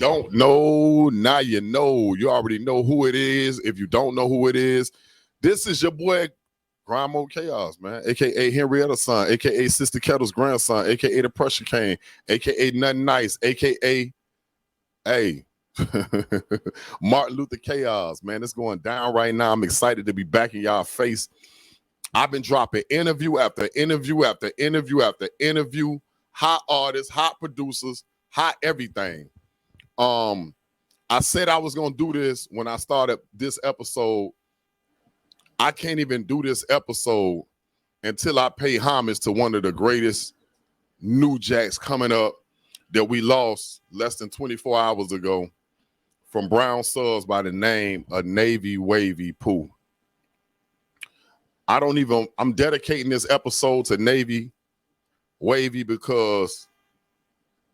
don't know, now you know. You already know who it is. If you don't know who it is, this is your boy, Grind Mode Chaos, man, a.k.a. Henrietta's son, a.k.a. Sister Kettle's grandson, a.k.a. the Pressure King, a.k.a. Nothing Nice, a.k.a. Hey, Martin Luther Chaos, man. It's going down right now. I'm excited to be back in y'all face. I've been dropping interview after interview after interview after interview. Hot artists, hot producers, hot everything. I said I was gonna do this when I started this episode. I can't even do this episode until I pay homage to one of the greatest new jacks coming up that we lost less than 24 hours ago from Brown Subs by the name of Navy Wavy Pooh. I'm dedicating this episode to Navy Wavy because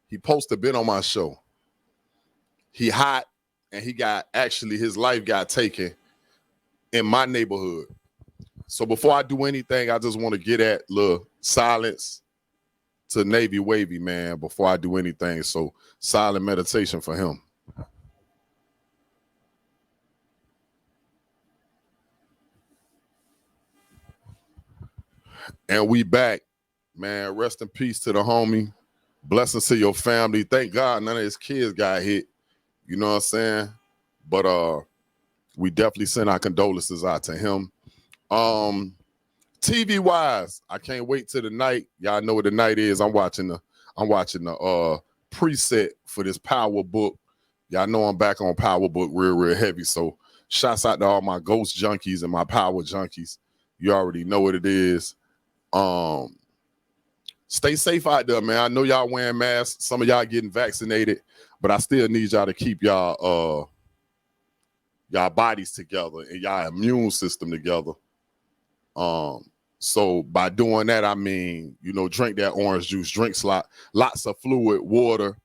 he supposed to been on my show. He hot and his life got taken in my neighborhood. So before I do anything, I just want to get at little silence to Navy Wavy, man, before I do anything. So silent meditation for him. And we back, man. Rest in peace to the homie. Blessings to your family. Thank God none of his kids got hit. You know what I'm saying? But we definitely send our condolences out to him. TV wise, I can't wait till the night. Y'all know what the night is. I'm watching the preset for this Power Book. Y'all know I'm back on Power Book real heavy. So shouts out to all my ghost junkies and my power junkies. You already know what it is. Stay safe out there, man. I know y'all wearing masks. Some of y'all getting vaccinated, but I still need y'all to keep y'all bodies together and y'all immune system together. So by doing that, I mean, drink that orange juice, drink lots of fluid, water,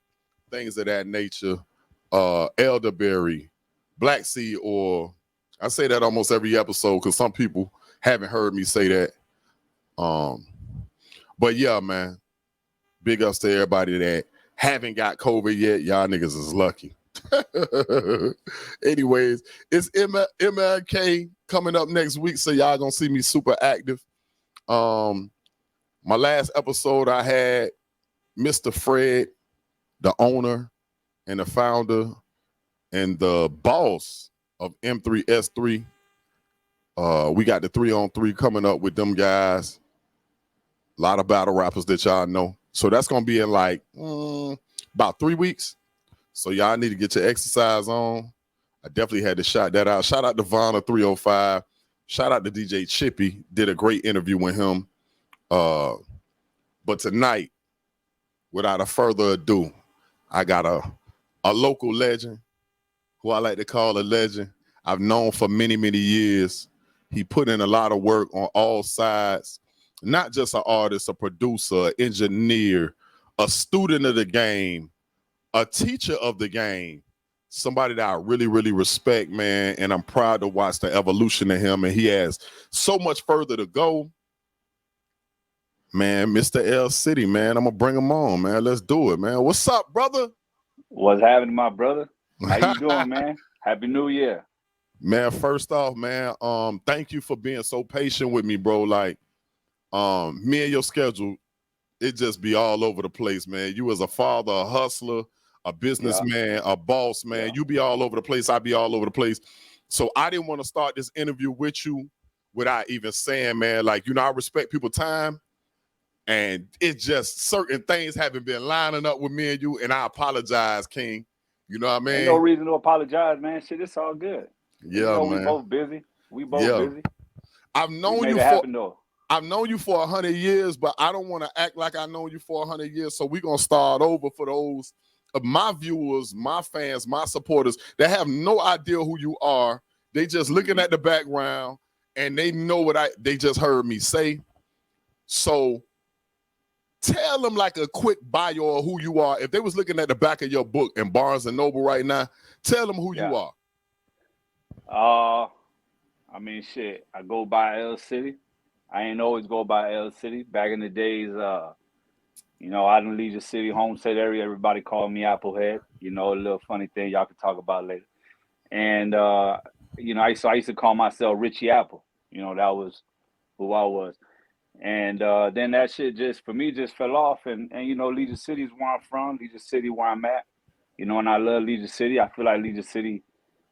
things of that nature, elderberry, black seed oil. I say that almost every episode because some people haven't heard me say that. But yeah, man, big ups to everybody that haven't got COVID yet. Y'all niggas is lucky. Anyways, it's MLK coming up next week, so y'all gonna see me super active. My last episode, I had Mr. Fred, the owner and the founder and the boss of M3S3. We got the 3-on-3 coming up with them guys. A lot of battle rappers that y'all know. So that's going to be in like about 3 weeks. So y'all need to get your exercise on. I definitely had to shout that out. Shout out to Vonna 305. Shout out to DJ Chippy. Did a great interview with him. But tonight, without a further ado, I got a local legend who I like to call a legend. I've known for many, many years. He put in a lot of work on all sides. Not just an artist, a producer, an engineer, a student of the game, a teacher of the game, somebody that I really, really respect, man, and I'm proud to watch the evolution of him, and he has so much further to go. Man, Mr. L.City, man, I'm going to bring him on, man. Let's do it, man. What's up, brother? What's happening, my brother? How you doing, man? Happy New Year. Man, first off, man, thank you for being so patient with me, bro. Like, me and your schedule, it just be all over the place, man. You as a father, a hustler, a businessman, a boss, man. You be all over the place. I be all over the place. So I didn't want to start this interview with you without even saying, man, like, I respect people's time. And it's just certain things haven't been lining up with me and you. And I apologize, King. You know what I mean? Ain't no reason to apologize, man. Shit, it's all good. Yeah, man. We both busy. Busy. I've known you for 100 years, but I don't want to act like I know you for 100 years. So we're going to start over for those of my viewers, my fans, my supporters that have no idea who you are. They just looking at the background and they know what they just heard me say. So tell them like a quick bio of who you are. If they was looking at the back of your book in Barnes and Noble right now, tell them who you are. I mean, shit, I go by L.City. I ain't always go by L.City. Back in the days, Out in Leisure City, Homestead area, everybody called me Applehead. A little funny thing y'all can talk about later. And I used to call myself Richie Apple. That was who I was. And then that shit just for me just fell off. And Leisure City is where I'm from. Leisure City where I'm at. And I love Leisure City. I feel like Leisure City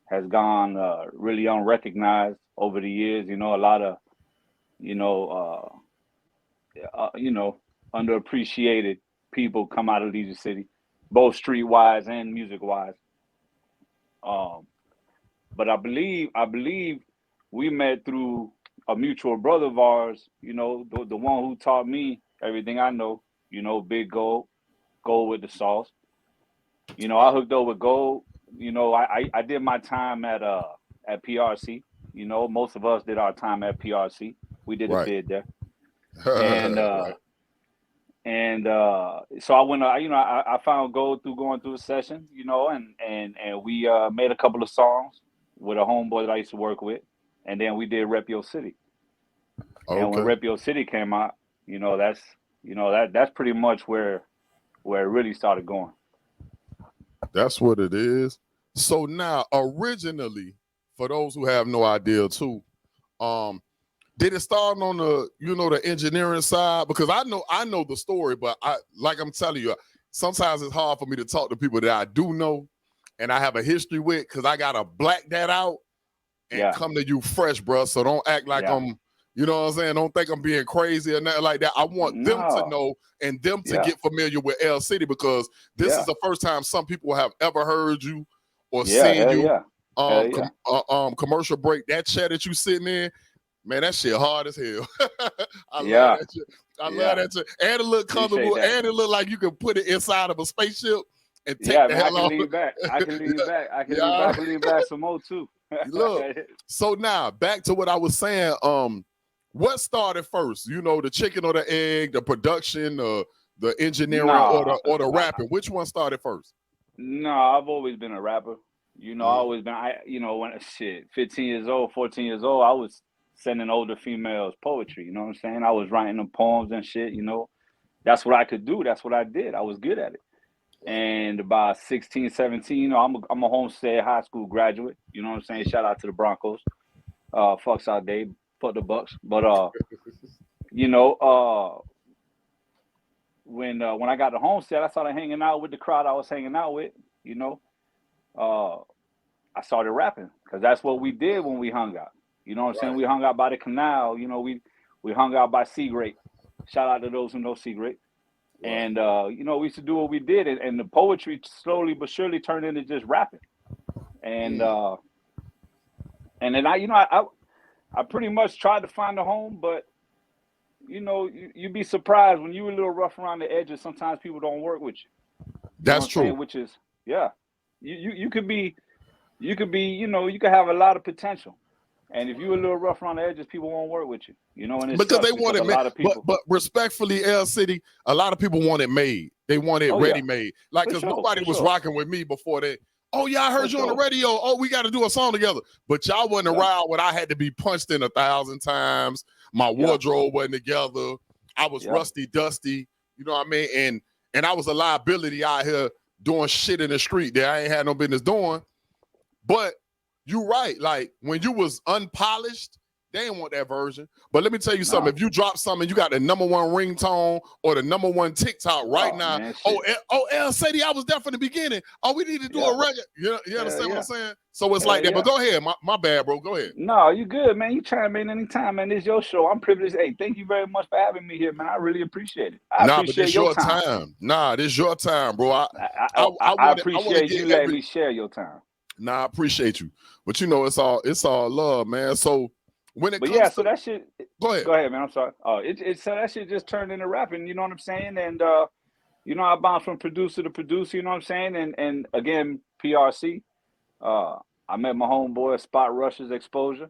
has gone really unrecognized over the years. A lot of underappreciated people come out of Leisure City, both streetwise and music wise. But I believe we met through a mutual brother of ours. The one who taught me everything I know. Big Gold with the sauce. I hooked up with Gold. I did my time at PRC. Most of us did our time at PRC. We did a bid there. And Right. So I went. I found Gold through going through a session. And we made a couple of songs with a homeboy that I used to work with, and then we did Rep Your City. And when Okay. Rep Your City came out, that's pretty much where it really started going. That's what it is. So now, originally, for those who have no idea too, did it start on the engineering side? Because I know the story, but I'm telling you, sometimes it's hard for me to talk to people that I do know and I have a history with, because I gotta black that out and come to you fresh, bro. So don't act like I'm, you know what I'm saying? Don't think I'm being crazy or nothing like that. I want them to know and them to get familiar with L.City, because this is the first time some people have ever heard you or seen you. Commercial break, that chair that you sitting in, man, that shit hard as hell. I love that shit. I love that shit. And it look comfortable, and it look like you can put it inside of a spaceship and take the hell off. I can lean back. I can lean back some more too. Look, so now back to what I was saying. What started first? The chicken or the egg, the production, the engineering, or the rapping? Which one started first? No, I've always been a rapper. I've always been. When 15 years old, 14 years old, I was sending older females poetry. You know what I'm saying? I was writing them poems and shit. That's what I could do. That's what I did. I was good at it. And about 16, 17, I'm a Homestead High School graduate. You know what I'm saying? Shout out to the Broncos. Fuck South Dade. Fuck the Bucks. But when I got to Homestead, I started hanging out with the crowd I was hanging out with. I started rapping, because that's what we did when we hung out. You know what I'm saying? We hung out by the canal. We hung out by Seagrape. Shout out to those who know Seagrape. And we used to do what we did, and the poetry slowly but surely turned into just rapping. And then I pretty much tried to find a home, but you'd be surprised when you're a little rough around the edges. Sometimes people don't work with you. That's true. Which is, you could be, you could have a lot of potential. And if you're a little rough around the edges, people won't work with you. And because they want it made. But respectfully, L.City, a lot of people want it made. They want it ready made. Like, because nobody was rocking with me before that. Oh, yeah, I heard you on the radio. Oh, we got to do a song together. But y'all wasn't around when I had to be punched in 1,000 times. My wardrobe wasn't together. I was rusty, dusty. You know what I mean? And I was a liability out here doing shit in the street that I ain't had no business doing. But you're right. Like, when you was unpolished, they didn't want that version. But let me tell you something. If you drop something, you got the #1 ringtone or the #1 TikTok right now. Man, L.City, I was there from the beginning. Oh, we need to do a record. You understand what I'm saying? So it's like that. But go ahead. My bad, bro. Go ahead. No, you good, man. You chime in anytime, man. This is your show. I'm privileged. Hey, thank you very much for having me here, man. I really appreciate it. I appreciate your time. Nah, this is your time, bro. I appreciate you letting me share your time. Nah, I appreciate you. But it's all love, man. So when it comes so that shit. Go ahead, man. I'm sorry. So that shit just turned into rapping. You know what I'm saying? And I bounced from producer to producer. You know what I'm saying? And again, PRC. I met my homeboy, Spot Rush's Exposure,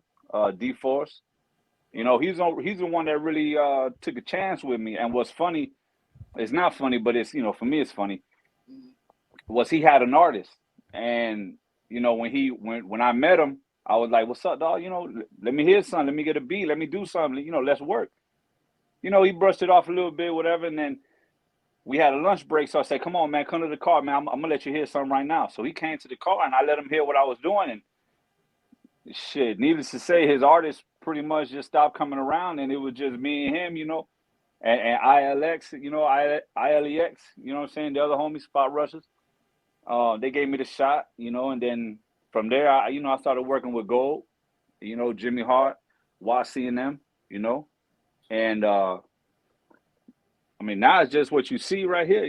D-Force. He's the one that really took a chance with me. And what's funny, it's not funny, but it's for me it's funny. Was he had an artist, and when I met him, I was like, "What's up, dog? Let me hear something. Let me get a beat. Let me do something. Let's work." He brushed it off a little bit, whatever, and then we had a lunch break. So I said, come on, man, come to the car, man. I'm gonna let you hear something right now. So he came to the car and I let him hear what I was doing. And shit, needless to say, his artist pretty much just stopped coming around, and it was just me and him, and ILX, ILEX, you know what I'm saying? The other homies, Spot Rushers. They gave me the shot, and then from there, I started working with Gold, Jimmy Hart, YC and them, and I mean, now it's just what you see right here.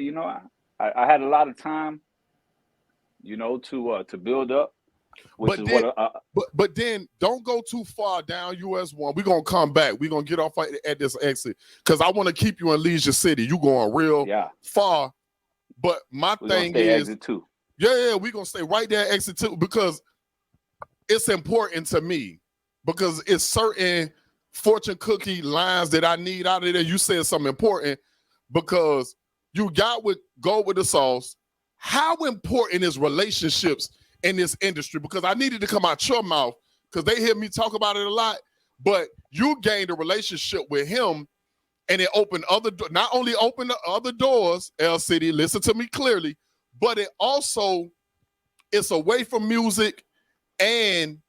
I had a lot of time, to build up, which But is then, what. but then don't go too far down US1. We're gonna come back. We're gonna get off at this exit because I want to keep you in Leisure City. You going real far. But my We're thing gonna stay is exit 2. Yeah, we're gonna stay right there at exit 2 because it's important to me because it's certain fortune cookie lines that I need out of there. You said something important because you go with the sauce. How important is relationships in this industry? Because I needed to come out your mouth because they hear me talk about it a lot, but you gained a relationship with him and it opened not only opened the other doors, L.City, listen to me clearly, but it also it's away from music and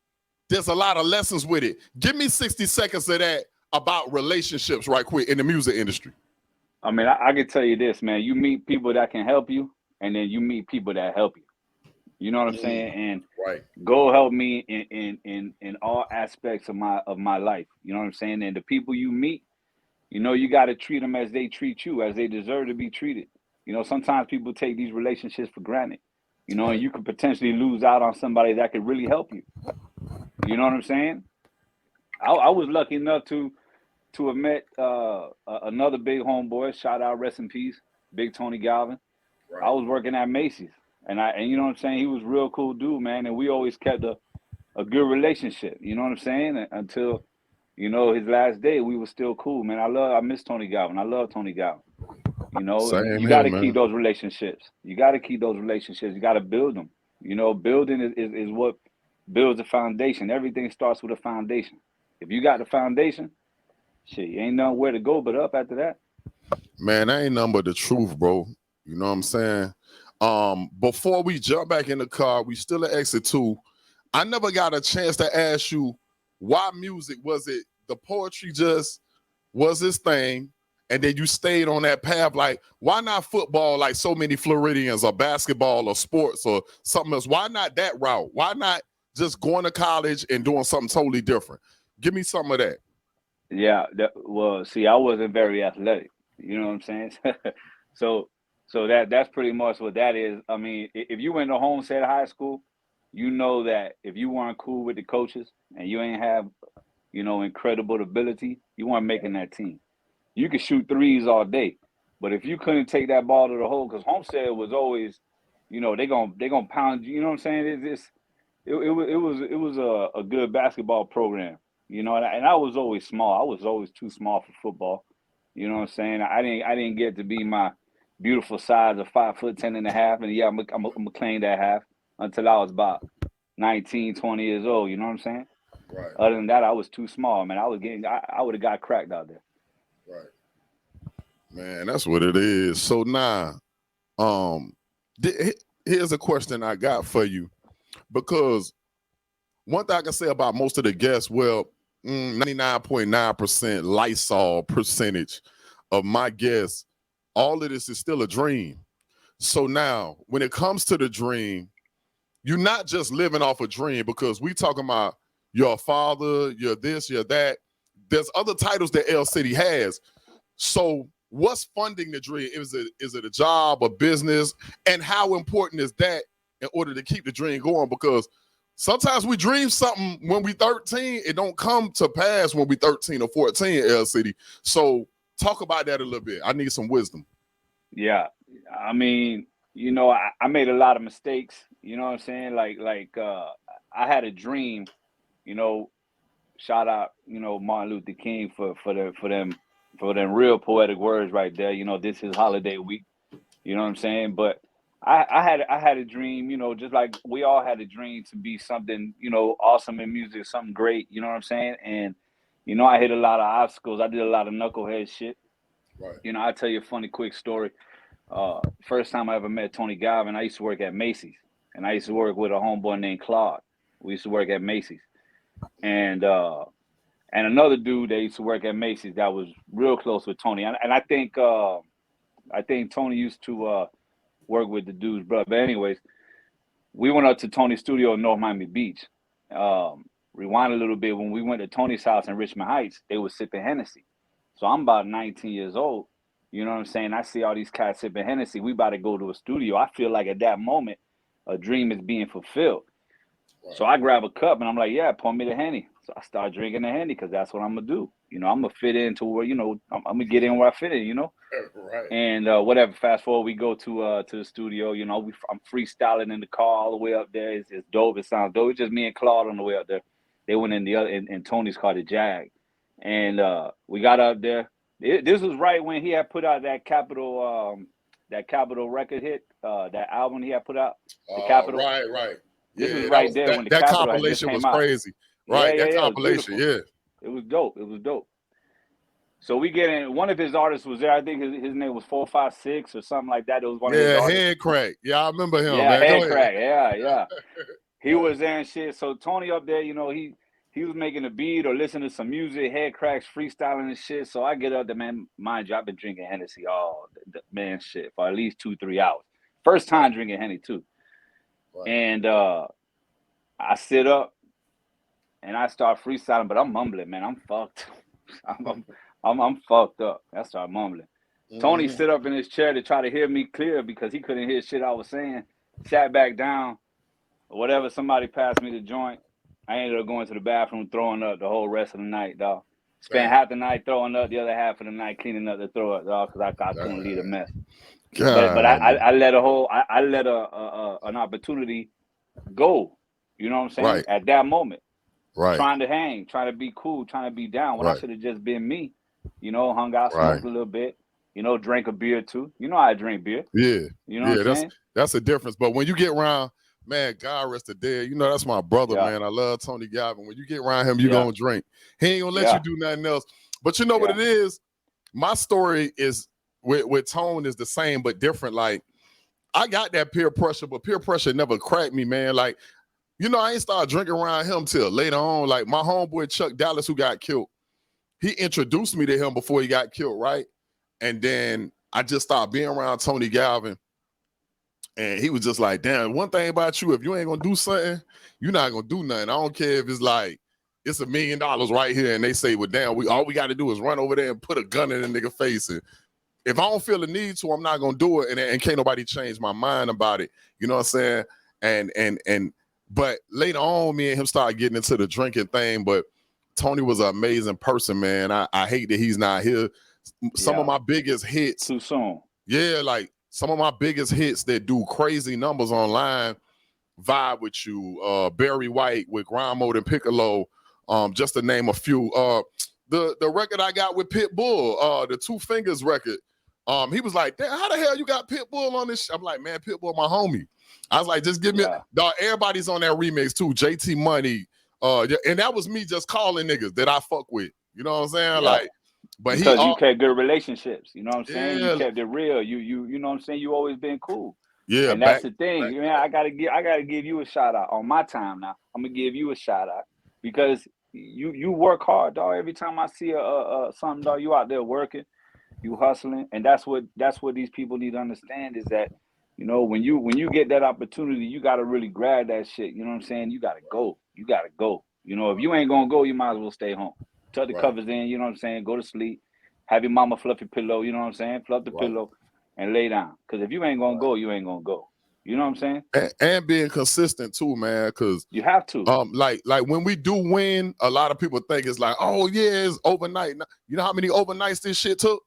there's a lot of lessons with it. Give me 60 seconds of that about relationships right quick in the music industry. I mean, I can tell you this, man. You meet people that can help you, and then you meet people that help you. You know what I'm saying? And Go help me in all aspects of my life. You know what I'm saying? And the people you meet, you got to treat them as they treat you, as they deserve to be treated. Sometimes people take these relationships for granted. And you could potentially lose out on somebody that could really help you. You know what I'm saying? I was lucky enough to have met another big homeboy. Shout out, rest in peace, Big Tony Galvin. I was working at Macy's, and you know what I'm saying. He was a real cool dude, man, and we always kept a good relationship. You know what I'm saying? Until his last day, we were still cool, man. I miss Tony Galvin. I love Tony Galvin. You got to keep those relationships. You got to keep those relationships. You got to build them. Building is what builds a foundation. Everything starts with a foundation. If you got the foundation, shit, you ain't nowhere to go but up after that. Man, that ain't nothing but the truth, bro. You know what I'm saying? Before we jump back in the car, we still at exit 2. I never got a chance to ask you why music. Was it the poetry just was this thing? And then you stayed on that path. Like, why not football like so many Floridians, or basketball or sports or something else? Why not that route? Why not just going to college and doing something totally different? Give me some of that. Yeah. Well, see, I wasn't very athletic. You know what I'm saying? so that's pretty much what that is. I mean, if you went to Homestead High School, you know that if you weren't cool with the coaches and you ain't have, incredible ability, you weren't making that team. You could shoot threes all day, but if you couldn't take that ball to the hole, because Homestead was always, they gonna pound you. You know what I'm saying? It was a good basketball program. And I was always small. I was always too small for football. You know what I'm saying? I didn't get to be my beautiful size of 5'10.5", and yeah, I'm gonna claim that half until I was about 19, 20 years old. You know what I'm saying? Right. Other than that, I was too small, man. I would have got cracked out there. Right. Man, that's what it is. So now, here's a question I got for you, because one thing I can say about most of the guests, 99.9% Lysol percentage of my guests, all of this is still a dream. So now, when it comes to the dream, you're not just living off a dream, because we talking about you're a father, you're this, you're that. There's other titles that L.City has. So what's funding the dream? Is it a job, a business? And how important is that in order to keep the dream going? Because sometimes we dream something when we 13, it don't come to pass when we 13 or 14, L.City. So talk about that a little bit. I need some wisdom. Yeah. I mean, I made a lot of mistakes. You know what I'm saying? Like I had a dream, shout out, Martin Luther King for them real poetic words right there. This is holiday week. You know what I'm saying? But I had a dream, just like we all had a dream to be something, awesome in music, something great. You know what I'm saying? And I hit a lot of obstacles. I did a lot of knucklehead shit. Right. I'll tell you a funny quick story. First time I ever met Tony Galvin, I used to work at Macy's, and I used to work with a homeboy named Claude. We used to work at Macy's, and another dude that used to work at Macy's that was real close with Tony. And I think Tony used to work with the dude's brother. But anyways, we went up to Tony's studio in North Miami Beach. Rewind a little bit, when we went to Tony's house in Richmond Heights, they were sipping Hennessy. So I'm about 19 years old. You know what I'm saying? I see all these cats sipping Hennessy. We about to go to a studio. I feel like at that moment, a dream is being fulfilled. Right. So I grab a cup and I'm like, yeah, pour me the Henny. So I start drinking the Henny because that's what I'm going to do. You know, I'm going to fit into where, you know, I'm going to get in where I fit in, you know? Right. And whatever, fast forward, we go to the studio. You know, I'm freestyling in the car all the way up there. It's dope. It sounds dope. It's just me and Claude on the way up there. They went in in Tony's car, the Jag. And we got up there. This was right when he had put out that Capitol record hit, that album he had put out. The Capitol. Right. This was right there when the that Capitol compilation was out. crazy. Right, that compilation, It was dope. So we get in. One of his artists was there. I think his name was 456 or something like that. It was one of his artists. Head Crack. Yeah, I remember him. Yeah, man. Head Crack. Yeah. He was there and shit. So Tony up there, you know, he was making a beat or listening to some music. Head Crack's freestyling and shit. So I get up there, man. Mind you, I've been drinking Hennessy all man shit for at least 2-3 hours. First time drinking Henny too. Right. And I sit up and I start freestyling, but I'm mumbling, man. I'm fucked. I'm fucked up. I start mumbling. Mm-hmm. Tony sit up in his chair to try to hear me clear because he couldn't hear shit I was saying. Sat back down. Whatever, somebody passed me the joint. I ended up going to the bathroom, throwing up the whole rest of the night, dog. Spent half the night throwing up, the other half of the night cleaning up the throw up, dog, because I couldn't leave a mess. But I let an opportunity go. You know what I'm saying? Right. At that moment. Right. Trying to hang, trying to be cool, trying to be down. When I should have just been me. You know, hung out, smoked a little bit. You know, drank a beer too. You know I drink beer. Yeah. You know what I'm saying? That's a difference. But when you get around, man, God rest the dead. You know, that's my brother, man. I love Tony Galvin. When you get around him, you're going to drink. He ain't going to let you do nothing else. But you know what it is? My story is with Tone is the same but different. Like, I got that peer pressure, but peer pressure never cracked me, man. Like, you know, I ain't started drinking around him till later on. Like, my homeboy Chuck Dallas, who got killed, he introduced me to him before he got killed, right? And then I just started being around Tony Galvin. And he was just like, damn, one thing about you, if you ain't going to do something, you're not going to do nothing. I don't care if it's like, it's $1 million right here. And they say, well, damn, all we got to do is run over there and put a gun in a nigga face. And if I don't feel the need to, I'm not going to do it. And can't nobody change my mind about it. You know what I'm saying? But later on, me and him started getting into the drinking thing. But Tony was an amazing person, man. I hate that he's not here. Some of my biggest hits. Too soon. Yeah, like some of my biggest hits that do crazy numbers online, Vibe with You, Barry White with Grind Mode and Piccolo, just to name a few. The record I got with Pitbull, the Two Fingers record. He was like, damn, how the hell you got Pitbull on this? I'm like, man, Pitbull, my homie. I was like, just give me dog, everybody's on that remix too. JT Money. And that was me just calling niggas that I fuck with. You know what I'm saying? Yeah. Like, but because you kept good relationships. You know what I'm saying? You kept it real. You know what I'm saying? You always been cool. Yeah. And that's the thing. Man, I gotta give you a shout out on my time now. I'm gonna give you a shout out because you work hard, dog. Every time I see something, dog, you out there working, you hustling, and that's what these people need to understand is that, you know, when you get that opportunity, you gotta really grab that shit. You know what I'm saying? You gotta go. You know, if you ain't gonna go, you might as well stay home. Tuck the covers in, you know what I'm saying? Go to sleep. Have your mama fluff your pillow, you know what I'm saying? Fluff the pillow and lay down. Because if you ain't gonna go, you ain't gonna go. You know what I'm saying? And being consistent too, man. Because you have to. Like when we do win, a lot of people think it's like, oh yeah, it's overnight. You know how many overnights this shit took?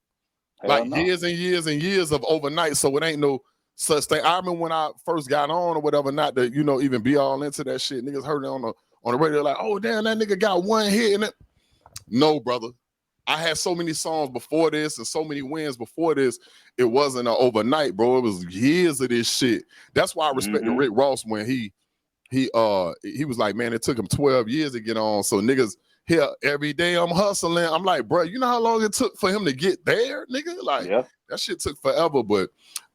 Hell no. Years and years and years of overnight. So it ain't no such thing. I remember when I first got on or whatever, not to, you know, even be all into that shit. Niggas heard it on the radio like, oh damn, that nigga got one hit in it. No, brother. I had so many songs before this and so many wins before this. It wasn't an overnight, bro. It was years of this shit. That's why I respect Rick Ross when he was like, man, it took him 12 years to get on. So niggas here every day I'm hustling. I'm like, bro, you know how long it took for him to get there, nigga? Like that shit took forever. But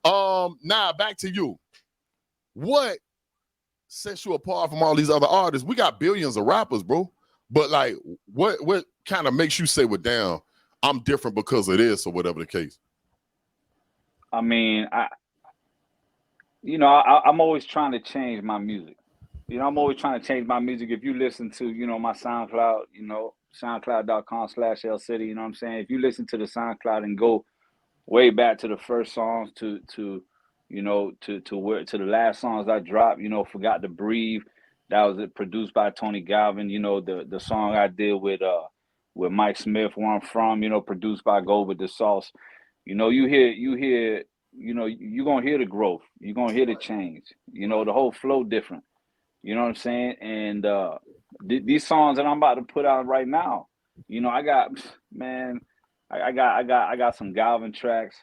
Now back to you. What sets you apart from all these other artists? We got billions of rappers, bro. But like, what kind of makes you say, well, damn, I'm different because of this or whatever the case? I mean, I'm always trying to change my music. I'm always trying to change my music. If you listen to, my SoundCloud, SoundCloud.com/L.City, you know what I'm saying? If you listen to the SoundCloud and go way back to the first songs to the last songs I dropped, Forgot to Breathe, that was produced by Tony Galvin, the song I did with Mike Smith, Where I'm From, produced by Gold with the Sauce. You hear, you're gonna hear the growth, you're gonna hear the change, the whole flow different. You know what I'm saying? And these songs that I'm about to put out right now, I got some Galvin tracks.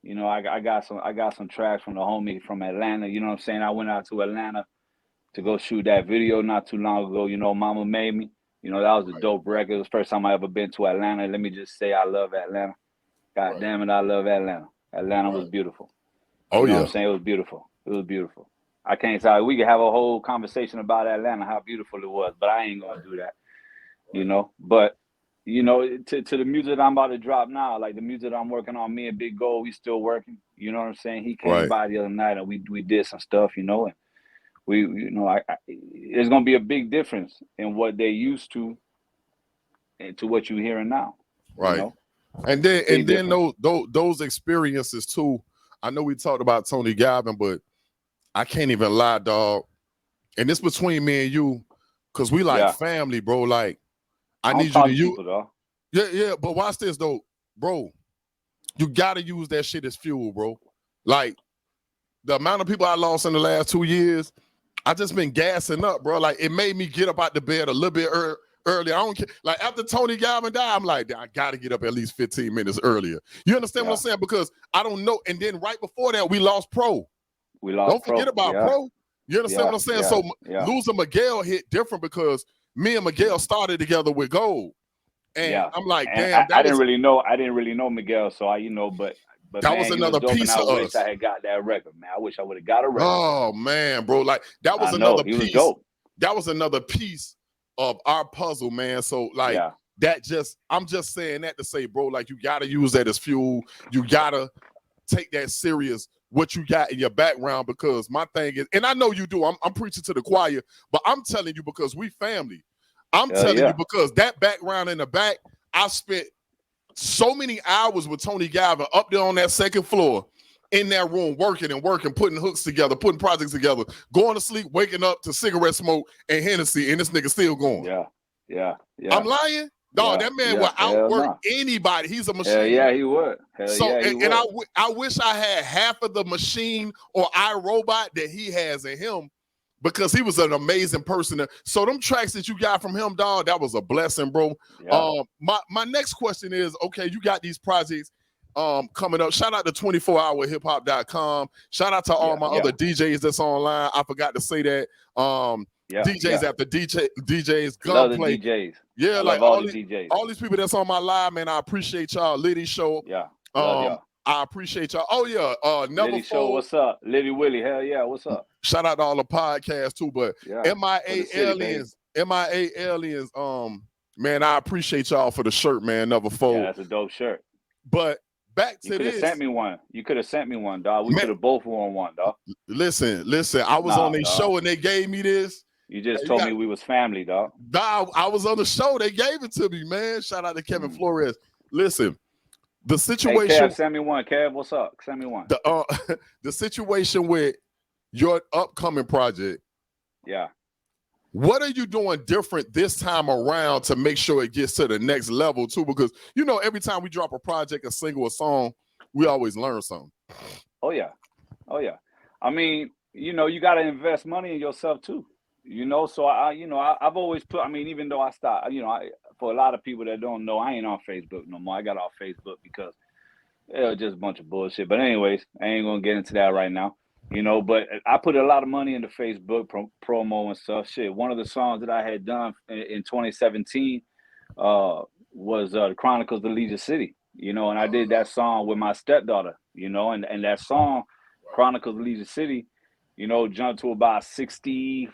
I got some tracks from the homie from Atlanta. You know what I'm saying? I went out to Atlanta to go shoot that video not too long ago. Mama Made Me. That was a dope record. It was the first time I ever been to Atlanta. Let me just say I love Atlanta. God damn it, I love Atlanta. Atlanta was beautiful. Oh, you know what I'm saying? It was beautiful. It was beautiful. I can't say we could have a whole conversation about Atlanta, how beautiful it was, but I ain't gonna do that. But to the music that I'm about to drop now, like the music that I'm working on, me and Big Gold, we still working. You know what I'm saying? He came by the other night and we did some stuff, and we there's gonna be a big difference in what they used to and to what you're hearing now. Right. And then those experiences too. I know we talked about Tony Galvin, but I can't even lie, dog. And it's between me and you, because we like family, bro. Like, I need you to use. Yeah. But watch this though, bro. You gotta use that shit as fuel, bro. Like, the amount of people I lost in the last 2 years, I just been gassing up, bro. Like, it made me get up out the bed a little bit early. I don't care. Like, after Tony Galvin died, I'm like, I gotta get up at least 15 minutes earlier. You understand what I'm saying? Because I don't know. And then right before that, we lost Pro. Don't forget about Pro. You understand what I'm saying? So losing Miguel hit different because me and Miguel started together with Gold. And I'm like, damn. I didn't really know Miguel, so but that was another piece of us. I wish I had got that record, man. I wish I would have got a record. Oh man, bro. Like, that was another piece. That was another piece of our puzzle, man. So like I'm just saying that to say, bro, like, you gotta use that as fuel. You gotta take that serious, what you got in your background, because my thing is, and I know you do, I'm preaching to the choir, but I'm telling you because we family. I'm telling you because that background in the back, I spent so many hours with Tony Galvin up there on that second floor in that room, working, putting hooks together, putting projects together, going to sleep, waking up to cigarette smoke and Hennessy, and this nigga still going. Yeah. I'm lying? Dog, that man will outwork anybody. He's a machine. Yeah, he would. I wish I had half of the machine or iRobot that he has in him, because he was an amazing person. So them tracks that you got from him, dog, that was a blessing, bro. Yeah. My next question is, okay, you got these projects coming up. Shout out to 24hourhiphop.com. Shout out to all my other DJs that's online. I forgot to say that. DJs after DJs, Gunplay. DJs. Yeah, like all the DJs. All these people that's on my live, man. I appreciate y'all. Liddy Show. Yeah. I appreciate y'all. Oh yeah, Never Liddy Show, what's up? Liddy Willie, hell yeah, what's up? Shout out to all the podcasts too. But MIA Aliens, man, I appreciate y'all for the shirt, man. Never Fold. Yeah, that's a dope shirt. But back to this. You could have sent me one. You could have sent me one, dog. We could have both worn one, dog. Listen. I was on their show and they gave me this. You just told me we was family, dog. Dog, I was on the show. They gave it to me, man. Shout out to Kevin Flores. Listen, the situation. Hey, Kev, send me one. Kev, what's up? Send me one. The situation with your upcoming project. Yeah. What are you doing different this time around to make sure it gets to the next level too? Because every time we drop a project, a single, a song, we always learn something. Oh yeah. I mean, you got to invest money in yourself too. So I've always put. I mean, even though I stopped, for a lot of people that don't know, I ain't on Facebook no more. I got off Facebook because it was just a bunch of bullshit. But anyways, I ain't gonna get into that right now. But I put a lot of money into Facebook promo and stuff. Shit, one of the songs that I had done in 2017 was the Chronicles of L.City. And I did that song with my stepdaughter. And that song Chronicles of L.City, you know, jumped to about 60,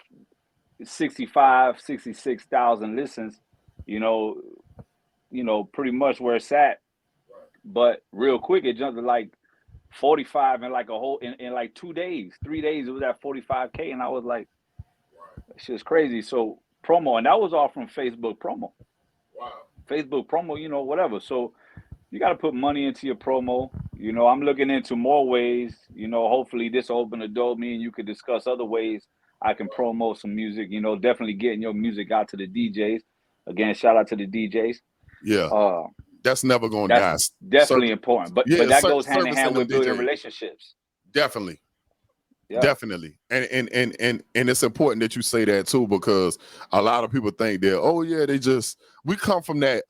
65, 66,000 listens, you know, pretty much where it's at. But real quick, it jumped to like 45 in like a whole in like 2 days, 3 days. It was at 45K, and I was like, "It's just crazy." So promo, and that was all from Facebook promo. Wow. Facebook promo, you know, whatever. So you got to put money into your promo. You know, I'm looking into more ways. You know, hopefully this will open the door. Me and you could discuss other ways I can promote some music. You know, definitely getting your music out to the DJs. Again, shout out to the DJs. Yeah. That's never going to die. That's definitely important. But that goes hand in hand with building relationships. Definitely. Yeah. Definitely. And it's important that you say that too, because a lot of people think that, oh yeah, we come from that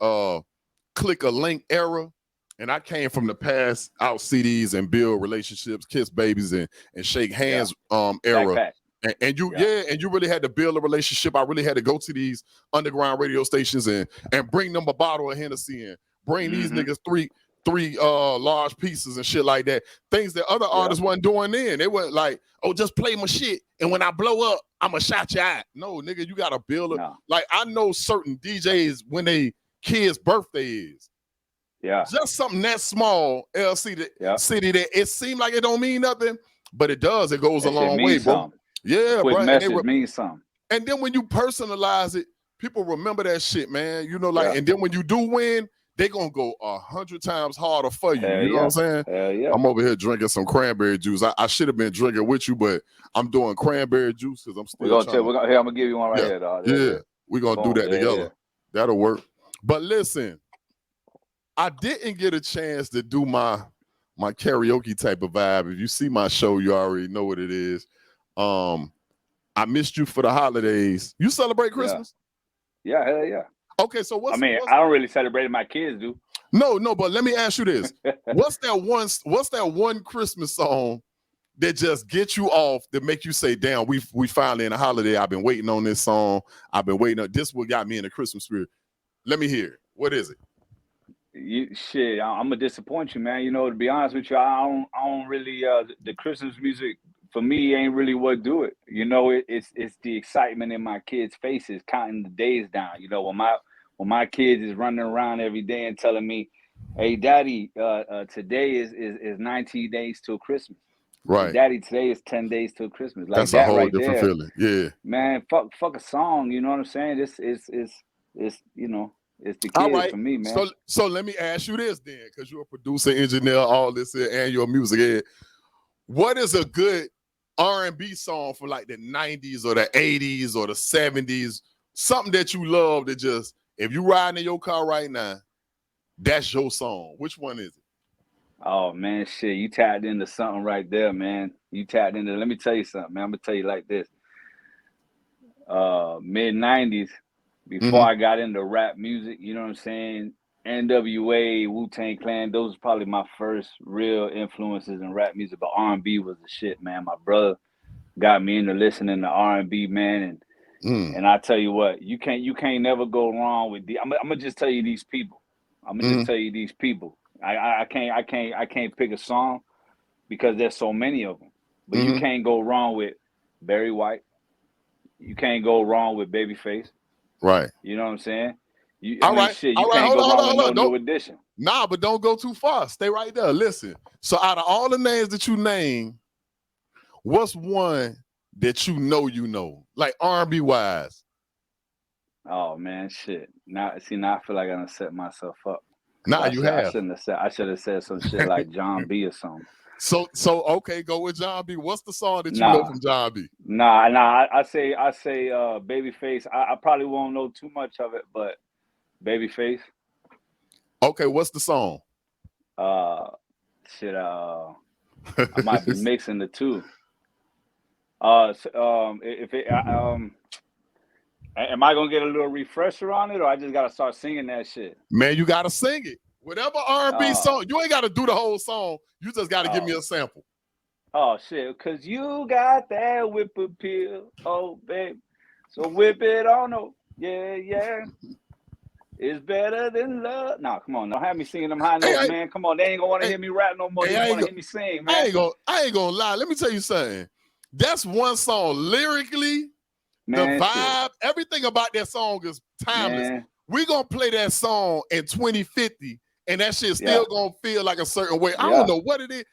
click a link era. And I came from the past out CDs and build relationships, kiss babies and shake hands era. And you really had to build a relationship. I really had to go to these underground radio stations and bring them a bottle of Hennessy and bring these niggas three large pieces and shit like that. Things that other artists wasn't doing then. They weren't like, oh, just play my shit, and when I blow up, I'ma shout you out. No, nigga, you gotta build it. No. Like I know certain DJs when they kids' birthday is. Yeah. Just something that small, L.City, city that it seemed like it don't mean nothing, but it does. It goes a long way, bro. Yeah, quick bro. Message means something. And then when you personalize it, people remember that shit, man. You know, like, and then when you do win, they gonna go 100 times harder for you. You know what I'm saying? Hell yeah. I'm over here drinking some cranberry juice. I should have been drinking with you, but I'm doing cranberry juice because I'm still. I'm gonna give you one right here, dog. Yeah, we're gonna do that together. That'll work. But listen, I didn't get a chance to do my karaoke type of vibe. If you see my show, you already know what it is. I missed you for the holidays. You celebrate Christmas? Yeah, hell yeah. Okay, so I don't really celebrate it. My kids do. No, but let me ask you this. What's that one Christmas song that just gets you off, that make you say, damn, we finally in a holiday. I've been waiting on this song. I've been waiting on this. What got me in the Christmas spirit? Let me hear it. What is it? I'm gonna disappoint you, man. You know, to be honest with you, I don't really the Christmas music for me ain't really what do it. You know, it's the excitement in my kids' faces, counting the days down. You know, when my kids is running around every day and telling me, "Hey, Daddy, today is 19 days till Christmas." Right. Hey, Daddy, today is 10 days till Christmas. Like that's that a whole right different there, feeling. Yeah. Man, fuck a song. You know what I'm saying? It's you know. It's the kids for me, man. So let me ask you this then, because you're a producer, engineer, all this and your music head. What is a good R&B song from like the 90s or the 80s or the 70s? Something that you love that just, if you riding in your car right now, that's your song. Which one is it? Oh, man, shit. You tapped into something right there, man. You tapped into, let me tell you something, man. I'm going to tell you like this. Mid-90s, before I got into rap music, you know what I'm saying? NWA, Wu-Tang Clan, those are probably my first real influences in rap music. But R&B was the shit, man. My brother got me into listening to R&B, man. And I tell you what, you can't never go wrong with I'm gonna just tell you these people. I'm gonna just tell you these people. I can't pick a song because there's so many of them. But you can't go wrong with Barry White. You can't go wrong with Babyface. Right. You know what I'm saying? You can't go wrong with no New Edition. Nah, but don't go too far. Stay right there. Listen. So out of all the names that you name, what's one that you know, like R&B wise? Oh man, shit. Now I feel like I done set myself up. Nah, you have. I should have said some shit like John B or something. So okay, go with John B. What's the song that you know from John B? Nah. I say Babyface. I probably won't know too much of it, but Babyface. Okay, what's the song? Shit. I might be mixing the two. Am I gonna get a little refresher on it, or I just gotta start singing that shit? Man, you gotta sing it. Whatever R&B song, you ain't gotta do the whole song. You just gotta give me a sample. Oh shit, cause you got that whip appeal, oh babe. So whip it on, oh yeah. It's better than love. No, come on. Don't have me singing them high Hey, notes, man. Come on. They ain't gonna want to hear me rap no more. They I want to hear me sing, I man. ain't gonna lie. Let me tell you something. That's one song lyrically, Man, the vibe, everything about that song is timeless. Man. We gonna play that song in 2050, and that shit still gonna feel like a certain way. I don't know what it is.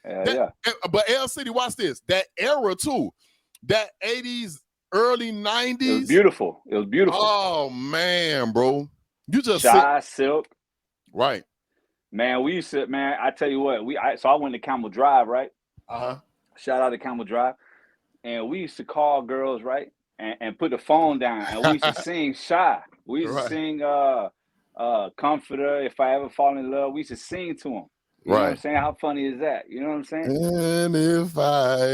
But L.City, watch this. That era too, that 80s, early 90s. It was beautiful. It was beautiful. Oh man, bro. You just Shy Silk. Right. Man, we used to, man, I tell you what, so I went to Camel Drive, right? Shout out to Camel Drive. And we used to call girls, right? And put the phone down, and we used to sing Shy. We used to sing Comforter, If I Ever Fall in Love. We used to sing to them. You know what I'm saying? How funny is that? You know what I'm saying? And if I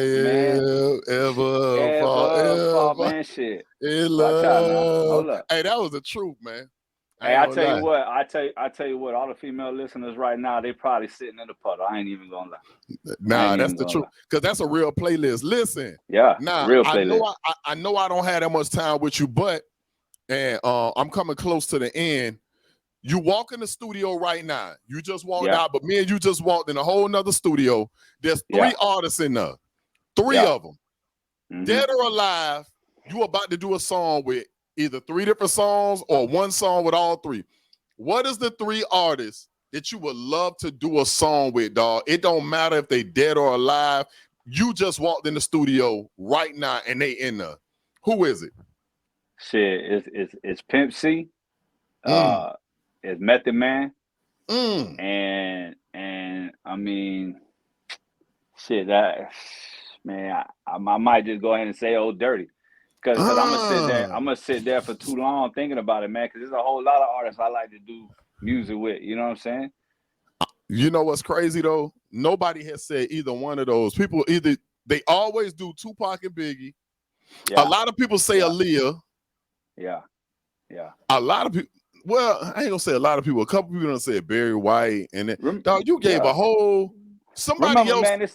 ever fall, man, shit. In Watch out now. love. Hold up. Hey, that was the truth, man. Hey, I tell you what, all the female listeners right now, they probably sitting in the puddle. I ain't even gonna lie. Nah, that's the truth. Because that's a real playlist. Listen. Yeah, now real playlist. I know I don't have that much time with you, but I'm coming close to the end. You walk in the studio right now. You just walked out, but me and you just walked in a whole nother studio. There's 3 artists in there. 3 of them. Dead or alive, you about to do a song with either 3 different songs or one song with all 3. What is the 3 artists that you would love to do a song with, dog? It don't matter if they dead or alive. You just walked in the studio right now and they in there. Who is it? Shit, it's Pimp C. It's Method Man. And I mean, shit, that man, I might just go ahead and say Old Dirty. Because I'm gonna sit there for too long thinking about it, man. Because there's a whole lot of artists I like to do music with. You know what I'm saying? You know what's crazy though? Nobody has said either one of those. People they always do Tupac and Biggie. A lot of people say Aaliyah. Yeah. A lot of people. Well, I ain't gonna say a lot of people. A couple people gonna say Barry White, and then dog, you gave a whole. Somebody else, man,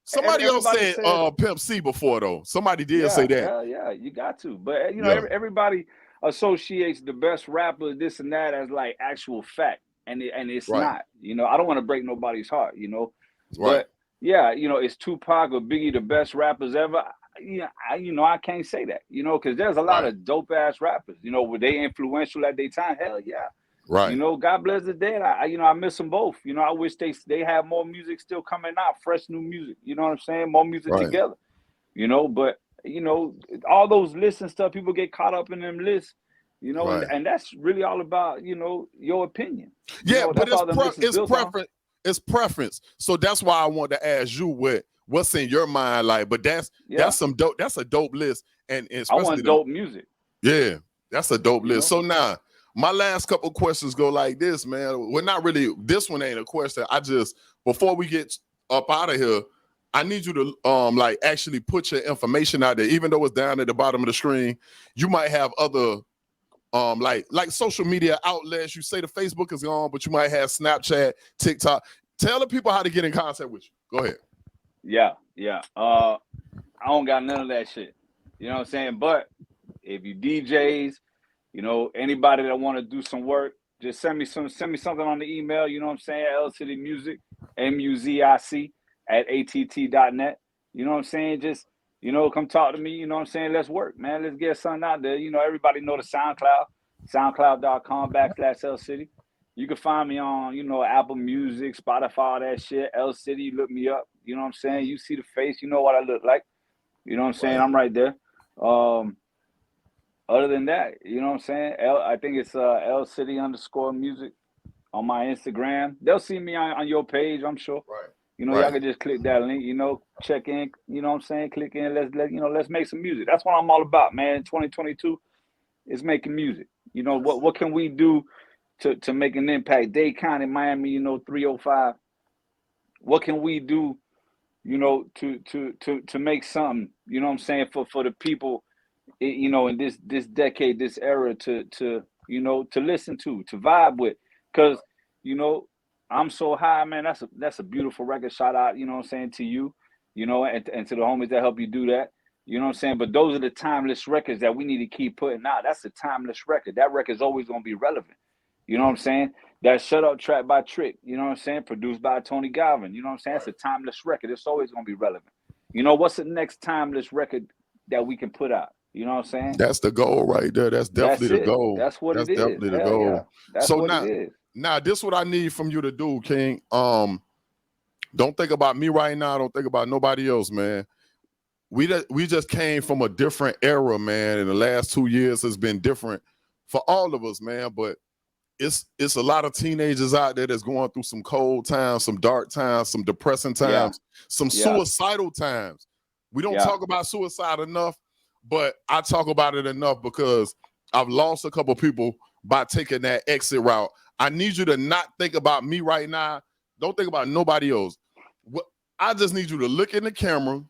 somebody else said Pimp C before though. Somebody did say that. Yeah, you got to. But you know, everybody associates the best rapper, this and that, as like actual fact, and it's not. You know, I don't want to break nobody's heart. You know, but yeah, you know, is Tupac or Biggie the best rappers ever? Yeah, I can't say that. You know, because there's a lot of dope ass rappers. You know, were they influential at their time? Hell yeah. Right. You know, God bless the dead. I miss them both. You know, I wish they have more music still coming out, fresh new music. You know what I'm saying? More music together. You know, but you know, all those lists and stuff, people get caught up in them lists. You know, and that's really all about, you know, your opinion. Yeah, you know, but it's preference. It's preference. So that's why I want to ask you what's in your mind, like. But that's some dope. That's a dope list, and especially I want dope music. Yeah, that's a dope list. So now. My last couple questions go like this, man. Well, not really. This one ain't a question. Before we get up out of here, I need you to like actually put your information out there, even though it's down at the bottom of the screen. You might have other like social media outlets. You say the Facebook is gone, but you might have Snapchat, TikTok. Tell the people how to get in contact with you. Go ahead. Yeah. I don't got none of that shit. You know what I'm saying? But if you DJs, you know, anybody that want to do some work, just send me something on the email. You know what I'm saying? L.City Music, MUZIC @att.net. You know what I'm saying? Just, you know, come talk to me. You know what I'm saying? Let's work, man. Let's get something out there. You know, everybody know the SoundCloud, soundcloud.com/L.City. You can find me on, you know, Apple Music, Spotify, all that shit. L.City, look me up. You know what I'm saying? You see the face, you know what I look like. You know what I'm saying? I'm right there. Other than that, you know what I'm saying? I think it's L.City_music on my Instagram. They'll see me on your page, I'm sure. Right. You know, y'all can just click that link, you know, check in, you know what I'm saying? Click in, let's make some music. That's what I'm all about, man. 2022 is making music. You know, what can we do to make an impact? Dade County, Miami, you know, 305. What can we do, you know, to make something, you know what I'm saying, for the people, you know, in this decade, this era, to you know, to listen to vibe with, because, you know, I'm so high, man. That's a beautiful record. Shout out, you know what I'm saying, to you, you know, and to the homies that help you do that. You know what I'm saying? But those are the timeless records that we need to keep putting out. That's a timeless record. That record's always gonna be relevant. You know what I'm saying? That Shut Up track by Trick, you know what I'm saying? Produced by Tony Galvin, you know what I'm saying? It's a timeless record. It's always going to be relevant. You know, what's the next timeless record that we can put out? You know what I'm saying? That's the goal right there. That's That's definitely the it. goal. That's what That's it is. definitely the Hell yeah. goal. That's So what it is. now this is what I need from you to do, King. Don't think about me right now. Don't think about nobody else, man. We just came from a different era, man, and the last 2 years has been different for all of us, man. But it's a lot of teenagers out there that's going through some cold times, some dark times, some depressing times, some suicidal times. We don't talk about suicide enough, but I talk about it enough because I've lost a couple people by taking that exit route. I need you to not think about me right now. Don't think about nobody else. I just need you to look in the camera,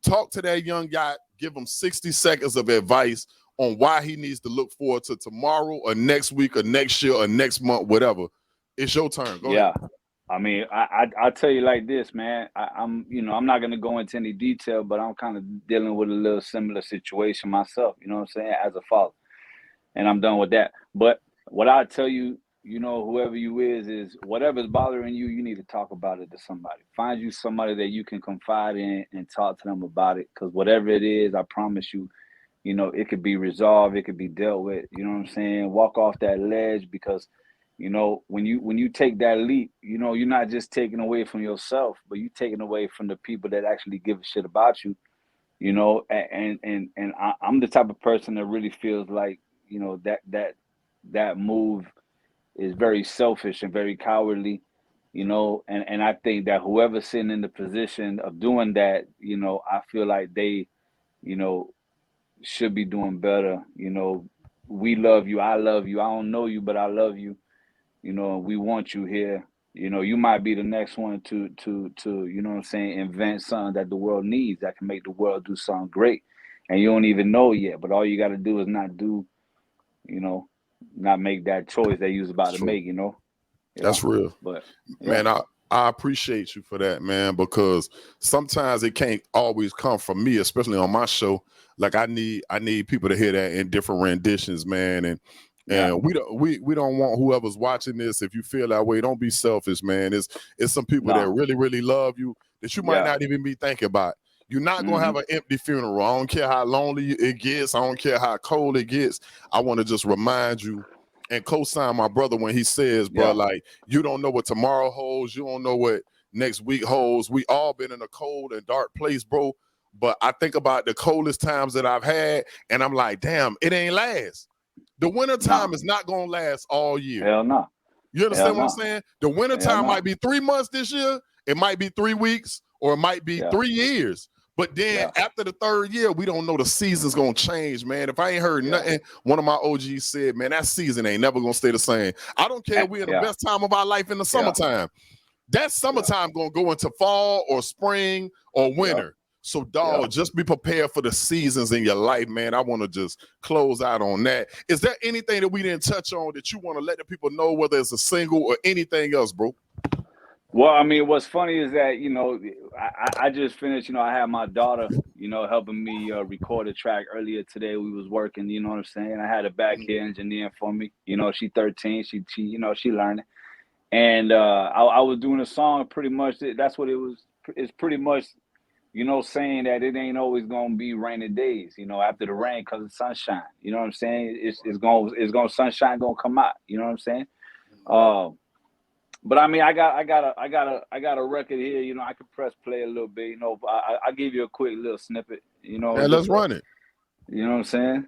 talk to that young guy, give him 60 seconds of advice on why he needs to look forward to tomorrow or next week or next year or next month, whatever. It's your turn. Go ahead. I mean, I tell you like this, man. I'm not gonna go into any detail, but I'm kind of dealing with a little similar situation myself. You know what I'm saying? As a father, and I'm done with that. But what I tell you, whoever you is whatever's bothering you, you need to talk about it to somebody. Find you somebody that you can confide in and talk to them about it. Because whatever it is, I promise you, it could be resolved. It could be dealt with. You know what I'm saying? Walk off that ledge because. When you take that leap, you're not just taking away from yourself, but you're taking away from the people that actually give a shit about you, and I'm the type of person that really feels like, that move is very selfish and very cowardly, and I think that whoever's sitting in the position of doing that, I feel like they, should be doing better. We love you. I love you. I don't know you, but I love you. And we want you here. You might be the next one to you know what I'm saying, invent something that the world needs that can make the world do something great. And you don't even know yet, but all you got to do is not make that choice that you was about to make, That's real. But man, I appreciate you for that, man, because sometimes it can't always come from me, especially on my show. Like I need people to hear that in different renditions, man. And we don't want whoever's watching this, if you feel that way, don't be selfish, man. It's some people that really, really love you that you might not even be thinking about. You're not gonna have an empty funeral. I don't care how lonely it gets. I don't care how cold it gets. I want to just remind you and co-sign my brother when he says, bro, like, you don't know what tomorrow holds. You don't know what next week holds. We all been in a cold and dark place, bro. But I think about the coldest times that I've had, and I'm like, damn, it ain't last. The winter time is not gonna last all year. Hell no. You understand what I'm saying? The winter time might be 3 months this year. It might be 3 weeks, or it might be 3 years. But then after the 3rd year, we don't know, the season's gonna change, man. If I ain't heard nothing, one of my OGs said, man, that season ain't never gonna stay the same. I don't care if we're in the best time of our life in the summertime. That summertime gonna go into fall or spring or winter. So, dog, just be prepared for the seasons in your life, man. I want to just close out on that. Is there anything that we didn't touch on that you want to let the people know, whether it's a single or anything else, bro? Well, I mean, what's funny is that, I just finished, I had my daughter, helping me record a track earlier today. We was working, you know what I'm saying? I had a back here engineering for me. She 13, she she learning. And I was doing a song pretty much, that's what it was. It's pretty much, saying that it ain't always gonna be rainy days, after the rain, cause it's sunshine. You know what I'm saying? It's gonna sunshine gonna come out. You know what I'm saying? But I mean, I got a record here. I could press play a little bit. I give you a quick little snippet. Yeah, let's run it. You know what I'm saying?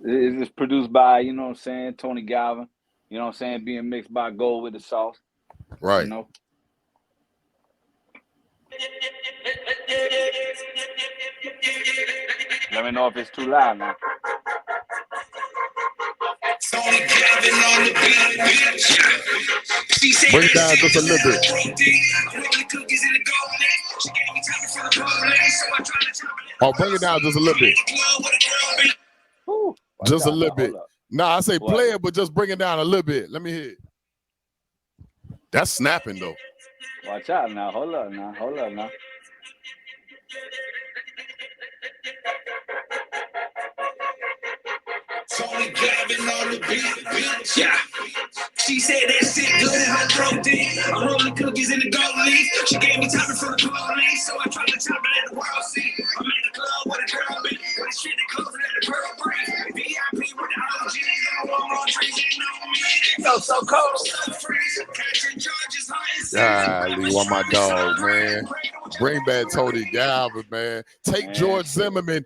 It's produced by, you know what I'm saying, Tony Galvin. You know what I'm saying? Being mixed by Gold with the Sauce. Right. Let me know if it's too loud now. Bring it down just a little bit. Oh, bring it down just a little bit. Just a little bit. Nah, I say play it, but just bring it down a little bit. Let me hear it. That's snapping, though. Watch out now. Hold up now. Tony Gavin on the beat, yeah. She said that shit good in her throat deep. I'm rolling cookies in the gold leaf. She gave me time for the police, so I tried to chop it at the world see. I'm in the club with a girl beat, with the shit that close and the pearl breathe. VIP with the OGs, I want more trees, they know me. Felt so cold, so freeze. Catching charges high and Golly, want my dog, man. Bring back Tony Galvin, man. Take George Zimmerman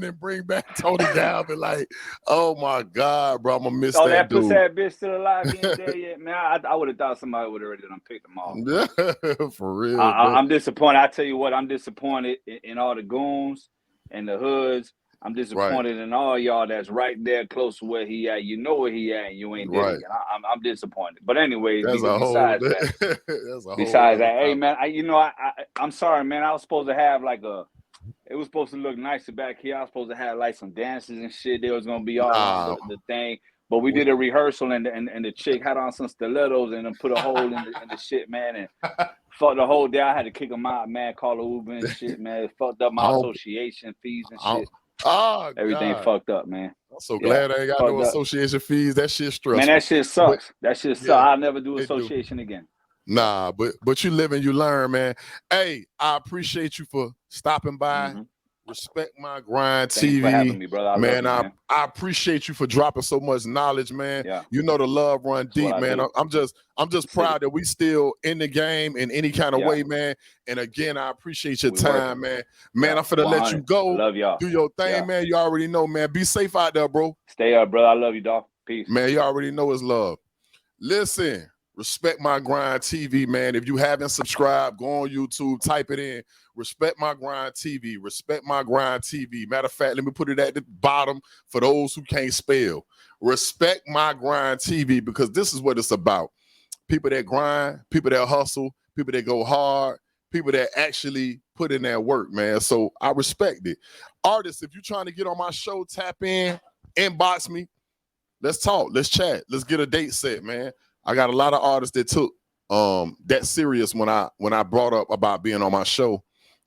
and bring back Tony Galvin. Like, oh my God, bro, I'm gonna miss that dude. Pussy that bitch still alive? He ain't there yet, man. I would have thought somebody would have already done picked him off. For real. I'm disappointed. I tell you what, I'm disappointed in all the goons and the hoods. I'm disappointed in all y'all that's right there close to where he at. You know where he at, and you ain't there. I'm disappointed. But anyway, besides that, hey man, I'm sorry, man. I was supposed to have like it was supposed to look nicer back here. I was supposed to have like some dances and shit. There was gonna be all the thing. But we did a rehearsal and the chick had on some stilettos and then put a hole in the shit, man, and fucked the whole day. I had to kick him out, man, call the Uber and shit, man. It fucked up my association fees and shit. Everything fucked up, man. I'm so glad I ain't got no association fees. That shit stressful. Man, that shit sucks. That shit sucks. I'll never do association again. Nah, but you live and you learn, man. Hey, I appreciate you for stopping by. Mm-hmm. Respect My Grind Thanks TV. For having me, brother. I appreciate you for dropping so much knowledge, man. Yeah. You know the love run deep, man. I'm just proud that we still in the game in any kind of way, man. And again, I appreciate your time, man. Man, I'm finna let you go. Love y'all. Do your thing, man. You already know, man. Be safe out there, bro. Stay up, brother. I love you, dog. Peace. Man, you already know it's love. Listen, Respect My Grind TV, man. If you haven't subscribed, go on YouTube, type it in. Respect My Grind TV. Respect My Grind TV. Matter of fact, let me put it at the bottom for those who can't spell. Respect My Grind TV, because this is what it's about. People that grind, people that hustle, people that go hard, people that actually put in their work, man. So I respect it. Artists, if you're trying to get on my show, tap in, inbox me. Let's talk. Let's chat. Let's get a date set, man. I got a lot of artists that took that serious when I brought up about being on my show.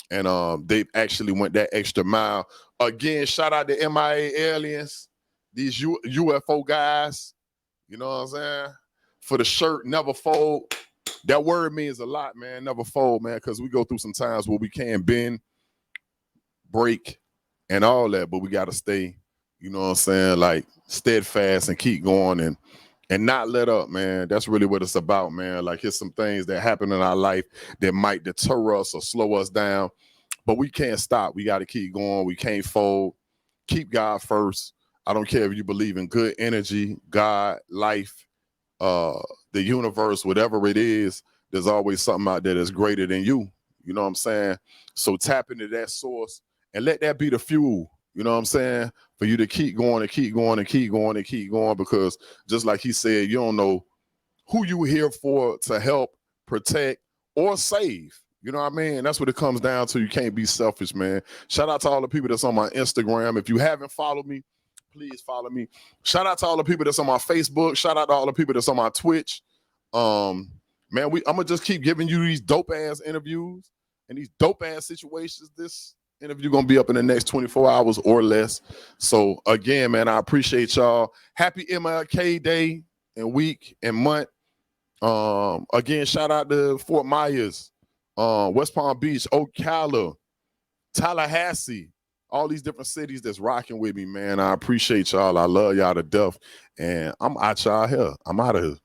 And they actually went that extra mile. Again, shout out to MIA aliens, these UFO guys. You know what I'm saying? For the shirt, never fold. That word means a lot, man. Never fold, man, because we go through some times where we can't bend, break, and all that, but we got to stay, you know what I'm saying, like steadfast and keep going and not let up, man. That's really what it's about, man. Like, here's some things that happen in our life that might deter us or slow us down, but we can't stop. We got to keep going. We can't fold. Keep God first. I don't care if you believe in good energy, God, life, the universe, whatever it is, there's always something out there that's greater than you. You know what I'm saying? So tap into that source and let that be the fuel. You know what I'm saying? For you to keep going and keep going and keep going and keep going, because just like he said, you don't know who you here for to help, protect, or save. You know what I mean? That's what it comes down to. You can't be selfish, man. Shout out to all the people that's on my Instagram. If you haven't followed me, please follow me. Shout out to all the people that's on my Facebook. Shout out to all the people that's on my Twitch. Man, I'm gonna just keep giving you these dope ass interviews and these dope ass situations. This interview gonna be up in the next 24 hours or less. So again, man, I appreciate y'all. Happy MLK Day and week and month. Again, shout out to Fort Myers, West Palm Beach, Ocala, Tallahassee, all these different cities that's rocking with me, man. I appreciate y'all. I love y'all to death. And I'm out y'all here. I'm out of here.